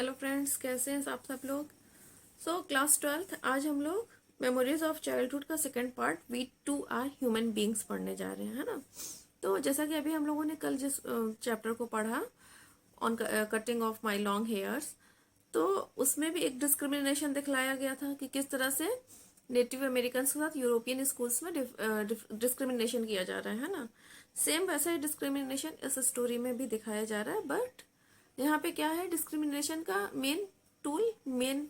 Hello friends, कैसे हैं आप सब लोग। क्लास 12th आज हम लोग मेमोरीज ऑफ चाइल्डहुड का second part we too are human beings पढ़ने जा रहे हैं, है ना। तो जैसा कि अभी हम लोगों ने कल जिस चैप्टर को पढ़ा on cutting of my long hairs, तो उसमें भी एक डिस्क्रिमिनेशन दिखलाया गया था कि किस तरह से नेटिव अमेरिकन के साथ यूरोपियन स्कूल्स में डिस्क्रिमिनेशन किया जा रहा है ना। सेम वैसा ही डिस्क्रिमिनेशन इस स्टोरी में भी दिखाया जा रहा है, बट यहाँ पे क्या है, डिस्क्रिमिनेशन का मेन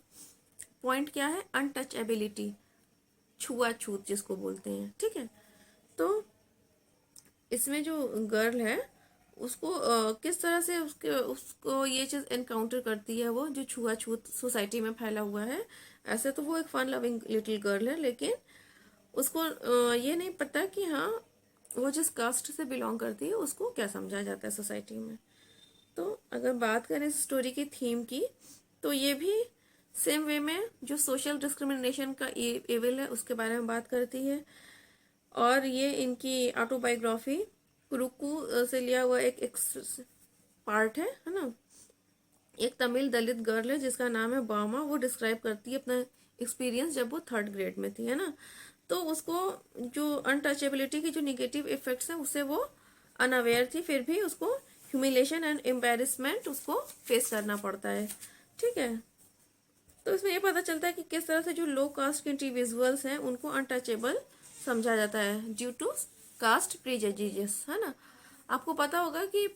पॉइंट क्या है, अनटचेबिलिटी, छुआछूत जिसको बोलते हैं। ठीक है, तो इसमें जो गर्ल है उसको किस तरह से उसको ये चीज़ एनकाउंटर करती है, वो जो छुआछूत सोसाइटी में फैला हुआ है। ऐसे तो वो एक फन लविंग लिटिल गर्ल है, लेकिन उसको ये नहीं पता कि हाँ वो जिस कास्ट से बिलोंग करती है उसको क्या समझा जाता है सोसाइटी में। तो अगर बात करें इस स्टोरी की थीम की, तो ये भी सेम वे में जो सोशल डिस्क्रिमिनेशन का एविल है उसके बारे में बात करती है। और ये इनकी ऑटोबायोग्राफी कुरुकू से लिया हुआ एक पार्ट है ना। एक तमिल दलित गर्ल है जिसका नाम है बामा, वो डिस्क्राइब करती है अपना एक्सपीरियंस जब वो 3rd ग्रेड में थी, है ना। तो उसको जो अनटचेबिलिटी की जो निगेटिव इफेक्ट्स हैं उससे वो अनअवेयर थी, फिर भी उसको ह्यूमिलेशन एंड एम्बेरसमेंट उसको फेस करना पड़ता है। ठीक है, तो इसमें ये पता चलता है कि किस तरह से जो लो कास्ट के इंडिविजुअल्स हैं उनको अनटचेबल समझा जाता है ड्यू टू कास्ट प्रीजडिजेस, है ना। आपको पता होगा कि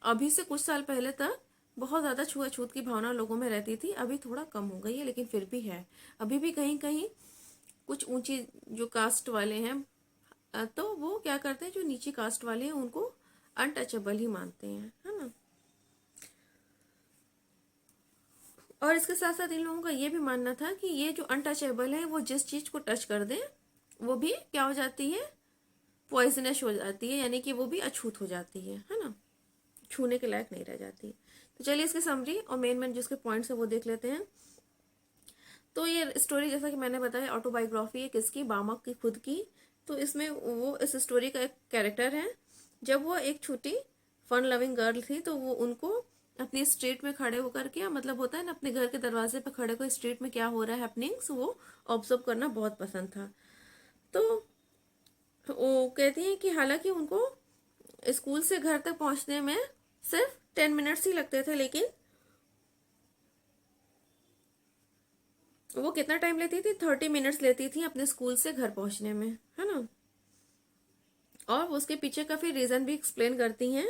अभी से कुछ साल पहले तक बहुत ज़्यादा छुआछूत की भावना लोगों में रहती थी, अभी थोड़ा कम हो गई है, लेकिन फिर भी है। अभी भी कहीं कहीं कुछ ऊंची जो कास्ट वाले हैं तो वो क्या करते हैं, जो नीची कास्ट वाले हैं उनको अनटचेबल ही मानते हैं, है ना। और इसके साथ साथ इन लोगों का ये भी मानना था कि ये जो अनटचेबल है वो जिस चीज को टच कर दे वो भी क्या हो जाती है, पॉइजनस हो जाती है, यानी कि वो भी अछूत हो जाती है ना, छूने के लायक नहीं रह जाती। तो चलिए इसकी समरी और मेन जिसके पॉइंट्स है वो देख लेते हैं। तो ये स्टोरी जैसा कि मैंने बताया ऑटोबायोग्राफी है, किसकी, बामक की खुद की। तो इसमें वो इस स्टोरी का एक कैरेक्टर है। जब वो एक छोटी फन लविंग गर्ल थी तो वो उनको अपनी स्ट्रीट में खड़े होकर के, मतलब होता है ना, अपने घर के दरवाजे पर खड़े होकर स्ट्रीट में क्या हो रहा है हैपनिंग्स वो ऑब्जर्व करना बहुत पसंद था। तो वो कहती हैं कि हालांकि उनको स्कूल से घर तक पहुंचने में सिर्फ 10 मिनट्स ही लगते थे, लेकिन वो कितना टाइम लेती थी, 30 मिनट्स लेती थी अपने स्कूल से घर पहुंचने में, है ना। और वो उसके पीछे का फिर रीजन भी एक्सप्लेन करती हैं।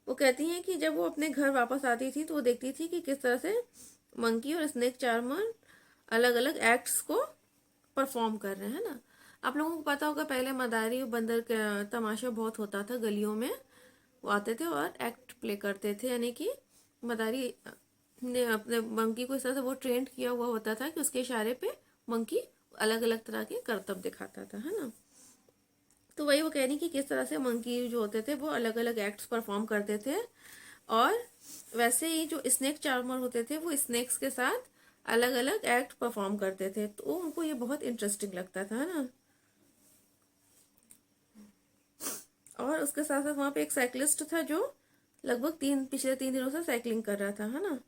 वो कहती हैं कि जब वो अपने घर वापस आती थी तो वो देखती थी कि किस तरह से मंकी और स्नेक चार्मर अलग अलग एक्ट्स को परफॉर्म कर रहे हैं ना। आप लोगों को पता होगा पहले मदारी और बंदर का तमाशा बहुत होता था गलियों में, वो आते थे और एक्ट प्ले करते थे, यानी कि मदारी ने अपने मंकी को इस तरह से वो ट्रेंड किया हुआ होता था कि उसके इशारे पे मंकी अलग अलग तरह के करतब दिखाता था, है ना। तो वही वो कह रही कि किस तरह से मंकी जो होते थे वो अलग अलग एक्ट्स परफॉर्म करते थे, और वैसे ही जो स्नेक चार्मर होते थे वो स्नेक्स के साथ अलग अलग एक्ट परफॉर्म करते थे। तो उनको ये बहुत इंटरेस्टिंग लगता था, है ना। और उसके साथ साथ वहाँ पे एक साइकिलिस्ट था जो लगभग पिछले 3 दिनों से साइकिलिंग कर रहा था, है ना।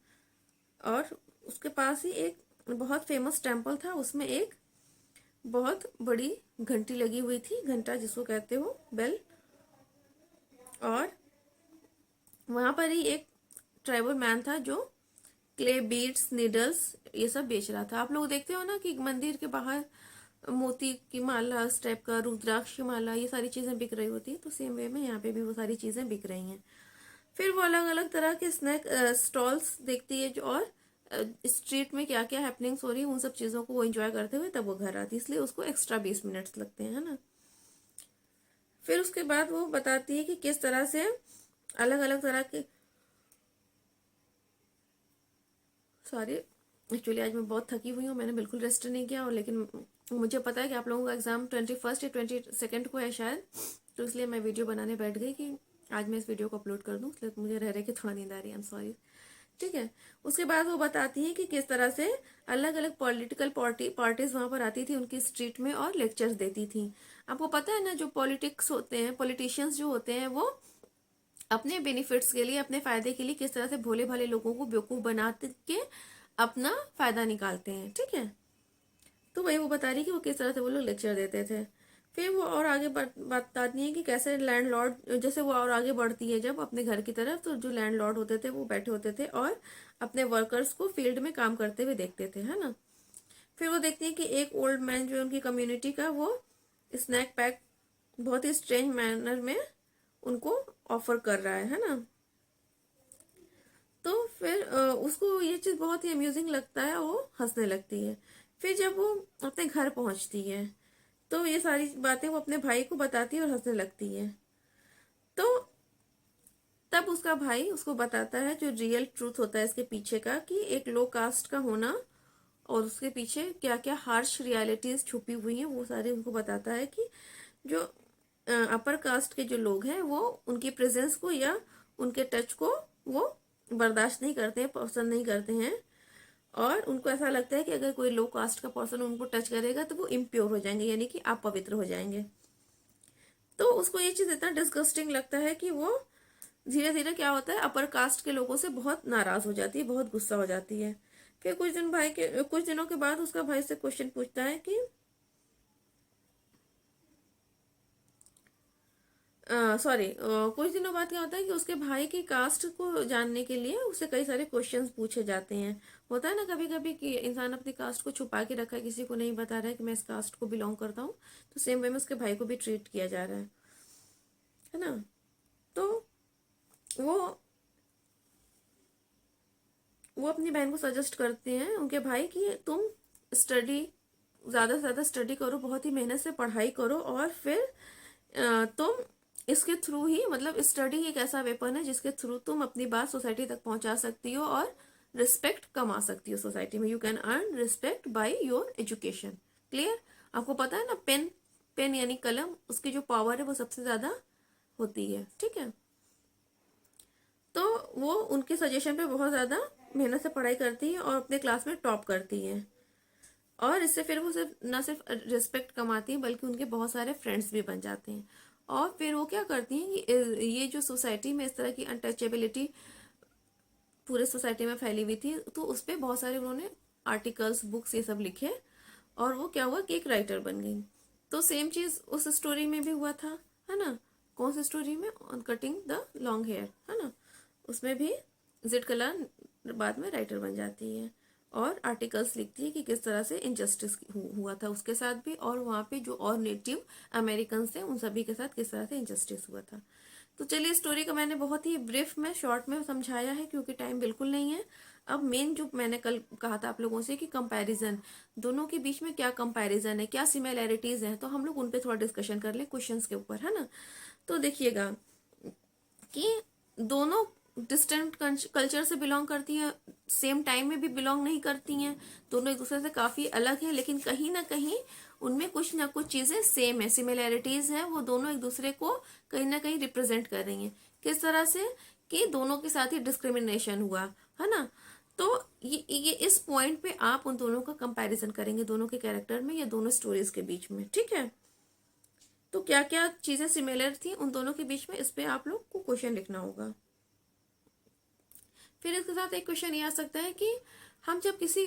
और उसके पास ही एक बहुत फेमस टेम्पल था, उसमें एक बहुत बड़ी घंटी लगी हुई थी, घंटा जिसको कहते हो, बेल। और वहां पर ही एक ट्राइबल मैन था जो क्ले बीड्स, नीडल्स ये सब बेच रहा था। आप लोग देखते हो ना कि मंदिर के बाहर मोती की माला, इस टाइप का रुद्राक्ष की माला, ये सारी चीजें बिक रही होती है, तो सेम वे में यहाँ पे भी वो सारी चीजें बिक रही हैं। फिर वो अलग अलग तरह के स्नैक स्टॉल्स देखती है जो, और स्ट्रीट में क्या क्या हैपनिंग्स हो रही है उन सब चीजों को वो एंजॉय करते हुए तब वो घर आती है, इसलिए उसको एक्स्ट्रा 20 मिनट्स लगते हैं, है ना। फिर उसके बाद वो बताती है कि किस तरह से अलग अलग तरह के, सॉरी एक्चुअली आज मैं बहुत थकी हुई हूँ, मैंने बिल्कुल रेस्ट नहीं किया, और लेकिन मुझे पता है कि आप लोगों का एग्जाम 21 या 22 को है शायद, तो इसलिए मैं वीडियो बनाने बैठ गई कि आज मैं इस वीडियो को अपलोड कर दूँ, इसलिए मुझे रह के थोड़ा नींद आ रही है, आई एम सॉरी। ठीक है, उसके बाद वो बताती हैं कि किस तरह से अलग अलग पॉलिटिकल पार्टीज वहां पर आती थी उनकी स्ट्रीट में और लेक्चर्स देती थी। आपको पता है ना, जो पॉलिटिक्स होते हैं, पॉलिटिशियंस जो होते हैं वो अपने बेनिफिट्स के लिए, अपने फायदे के लिए किस तरह से भोले भाले लोगों को बेवकूफ बना के अपना फायदा निकालते हैं। ठीक है, तो वही वो बता रही कि वो किस तरह से वो लोग लेक्चर देते थे। फिर वो और आगे बताती है कि कैसे लैंडलॉर्ड, जैसे वो और आगे बढ़ती है जब अपने घर की तरफ, तो जो लैंडलॉर्ड होते थे वो बैठे होते थे और अपने वर्कर्स को फील्ड में काम करते हुए देखते थे, है ना। फिर वो देखती है कि एक ओल्ड मैन जो है उनकी कम्युनिटी का, वो स्नैक पैक बहुत ही स्ट्रेंज मैनर में उनको ऑफर कर रहा है ना। तो फिर उसको ये चीज़ बहुत ही अम्यूजिंग लगता है, वो हंसने लगती है। फिर जब वो अपने घर पहुंचती है तो ये सारी बातें वो अपने भाई को बताती है और हंसने लगती है। तो तब उसका भाई उसको बताता है जो रियल ट्रूथ होता है इसके पीछे का, कि एक लो कास्ट का होना और उसके पीछे क्या क्या हार्श रियलिटीज छुपी हुई हैं, वो सारे उनको बताता है कि जो अपर कास्ट के जो लोग हैं वो उनकी प्रेजेंस को या उनके टच को वो बर्दाश्त नहीं करते हैं, पसंद नहीं करते हैं, और उनको ऐसा लगता है कि अगर कोई लो कास्ट का पर्सन उनको टच करेगा तो वो इम्प्योर हो जाएंगे, यानी कि अपवित्र हो जाएंगे। तो उसको ये चीज इतना डिस्गस्टिंग लगता है कि वो धीरे धीरे क्या होता है, अपर कास्ट के लोगों से बहुत नाराज हो जाती है, बहुत गुस्सा हो जाती है। फिर कुछ दिनों के बाद उसका भाई से क्वेश्चन पूछता है कि सॉरी कुछ दिनों बाद क्या होता है कि उसके भाई की कास्ट को जानने के लिए उससे कई सारे क्वेश्चंस पूछे जाते हैं। होता है ना कभी कभी कि इंसान अपनी कास्ट को छुपा के रखा है, किसी को नहीं बता रहा है कि मैं इस कास्ट को बिलोंग करता हूँ, तो सेम वे में उसके भाई को भी ट्रीट किया जा रहा है ना। तो वो वो अपनी बहन को सजेस्ट करते हैं, उनके भाई, कि तुम स्टडी, ज़्यादा से ज़्यादा स्टडी करो, बहुत ही मेहनत से पढ़ाई करो, और फिर तुम इसके थ्रू ही, मतलब स्टडी एक ऐसा वेपन है जिसके थ्रू तुम अपनी बात सोसाइटी तक पहुंचा सकती हो और रिस्पेक्ट कमा सकती हो सोसाइटी में। You can earn respect by your education. Clear? आपको पता है ना, पेन पेन यानी कलम, उसकी जो पावर है वो सबसे ज़्यादा होती है। ठीक है, तो वो उनके सजेशन पे बहुत ज़्यादा मेहनत से पढ़ाई करती है और अपने क्लास में टॉप करती है, और इससे फिर वो सिर्फ न सिर्फ रिस्पेक्ट कमाती हैं बल्कि उनके बहुत सारे फ्रेंड्स भी बन जाते हैं। और फिर वो क्या करती हैं कि ये जो सोसाइटी में इस तरह की अनटचेबिलिटी पूरे सोसाइटी में फैली हुई थी, तो उस पर बहुत सारे उन्होंने आर्टिकल्स, बुक्स, ये सब लिखे, और वो क्या हुआ कि एक राइटर बन गई। तो सेम चीज़ उस स्टोरी में भी हुआ था, है ना। कौन सी स्टोरी में? On cutting the long hair, है ना। उसमें भी जिट कला बाद में राइटर बन जाती है और आर्टिकल्स लिखती है कि किस तरह से इनजस्टिस हुआ था उसके साथ भी, और वहाँ पे जो और नेटिव अमेरिकन थे उन सभी के साथ किस तरह से इनजस्टिस हुआ था। तो चलिए, स्टोरी को मैंने बहुत ही ब्रीफ में, शॉर्ट में समझाया है क्योंकि टाइम बिल्कुल नहीं है। अब मेन जो मैंने कल कहा था आप लोगों से कि कंपैरिजन, दोनों के बीच में क्या कंपैरिजन है, क्या सिमिलैरिटीज हैं, तो हम लोग उन पे थोड़ा डिस्कशन कर लें क्वेश्चंस के ऊपर, है ना। तो देखिएगा कि दोनों डिस्टेंट कल्चर से बिलोंग करती हैं, सेम टाइम में भी बिलोंग नहीं करती हैं, दोनों एक दूसरे से काफ़ी अलग हैं, लेकिन कहीं ना कहीं उनमें कुछ ना कुछ चीज़ें सेम है, सिमिलैरिटीज़ हैं। वो दोनों एक दूसरे को कहीं ना कहीं रिप्रेजेंट कर रही हैं। किस तरह से? कि दोनों के साथ ही डिस्क्रिमिनेशन हुआ, है ना। तो ये इस पॉइंट पे आप उन दोनों का कंपैरिजन करेंगे, दोनों के कैरेक्टर में या दोनों स्टोरीज के बीच में। ठीक है, तो क्या क्या चीज़ें सिमिलर थी उन दोनों के बीच में, इस पे आप लोग को क्वेश्चन लिखना होगा। फिर इसके साथ एक क्वेश्चन ये आ सकता है कि हम जब किसी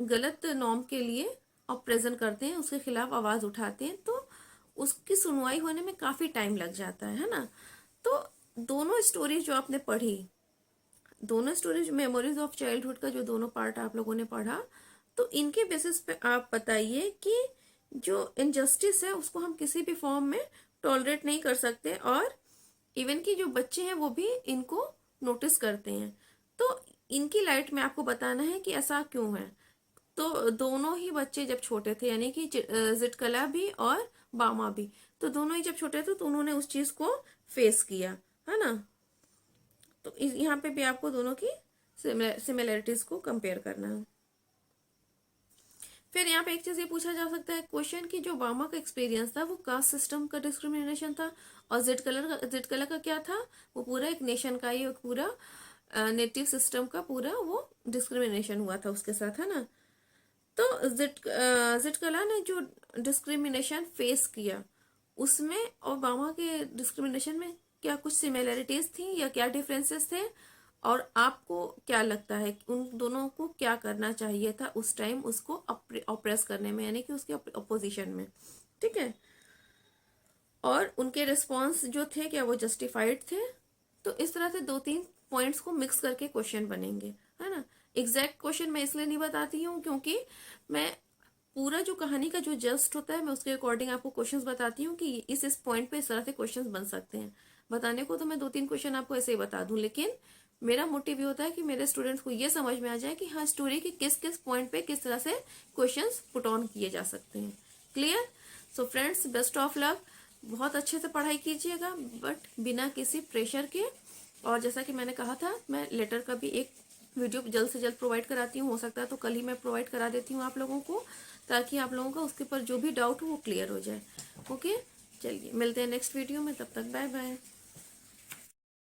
गलत नॉर्म के लिए ऑप्रेजन करते हैं, उसके खिलाफ आवाज़ उठाते हैं, तो उसकी सुनवाई होने में काफ़ी टाइम लग जाता है ना। तो दोनों स्टोरीज जो आपने पढ़ी, दोनों स्टोरीज मेमोरीज ऑफ चाइल्डहुड का जो दोनों पार्ट आप लोगों ने पढ़ा, तो इनके बेसिस पे आप बताइए कि जो इनजस्टिस है उसको हम किसी भी फॉर्म में टॉलरेट नहीं कर सकते, और इवन कि जो बच्चे हैं वो भी इनको नोटिस करते हैं। तो इनकी लाइट में आपको बताना है कि ऐसा क्यों है। तो दोनों ही बच्चे जब छोटे थे, यानी कि जिटकला भी और बामा भी, तो दोनों ही जब छोटे थे तो उन्होंने उस चीज को फेस किया, है ना। तो यहाँ पे भी आपको दोनों की सिमिलरिटीज को कंपेयर करना है। फिर यहाँ पे एक चीज ये पूछा जा सकता है क्वेश्चन कि जो बामा का एक्सपीरियंस था वो कास्ट सिस्टम का डिस्क्रिमिनेशन था, और जेड कलर का क्या था, वो पूरा एक नेशन का ही, पूरा नेटिव सिस्टम का पूरा वो डिस्क्रिमिनेशन हुआ था उसके साथ, है ना। तो जिट कला ने जो डिस्क्रिमिनेशन फेस किया उसमें और बामा के डिस्क्रिमिनेशन में क्या कुछ सिमिलरिटीज थी या क्या डिफरेंसेस थे, और आपको क्या लगता है कि उन दोनों को क्या करना चाहिए था उस टाइम उसको ऑप्रेस करने में, यानी कि उसके अपोजिशन में। ठीक है, और उनके रिस्पॉन्स जो थे क्या वो जस्टिफाइड थे। तो इस तरह से 2-3 पॉइंट्स को मिक्स करके क्वेश्चन बनेंगे, है ना। एग्जैक्ट क्वेश्चन मैं इसलिए नहीं बताती हूँ क्योंकि मैं पूरा जो कहानी का जो जस्ट होता है मैं उसके अकॉर्डिंग आपको क्वेश्चंस बताती हूँ कि इस पॉइंट पे इस तरह से क्वेश्चंस बन सकते हैं। बताने को तो मैं 2-3 क्वेश्चन आपको ऐसे ही बता दूं, लेकिन मेरा मोटिव ये होता है कि मेरे स्टूडेंट्स को ये समझ में आ जाए कि हाँ स्टोरी के किस किस पॉइंट पे किस तरह से क्वेश्चंस पुट ऑन किए जा सकते हैं। Clear. So friends, best of luck. बहुत अच्छे से पढ़ाई कीजिएगा बट बिना किसी प्रेशर के। और जैसा कि मैंने कहा था, मैं लेटर का भी एक वीडियो जल्द से जल्द प्रोवाइड कराती हूँ, हो सकता है तो कल ही मैं प्रोवाइड करा देती हूँ आप लोगों को, ताकि आप लोगों का उसके ऊपर जो भी डाउट हो वो क्लियर हो जाए। ओके, चलिए मिलते हैं नेक्स्ट वीडियो में, तब तक बाय बाय।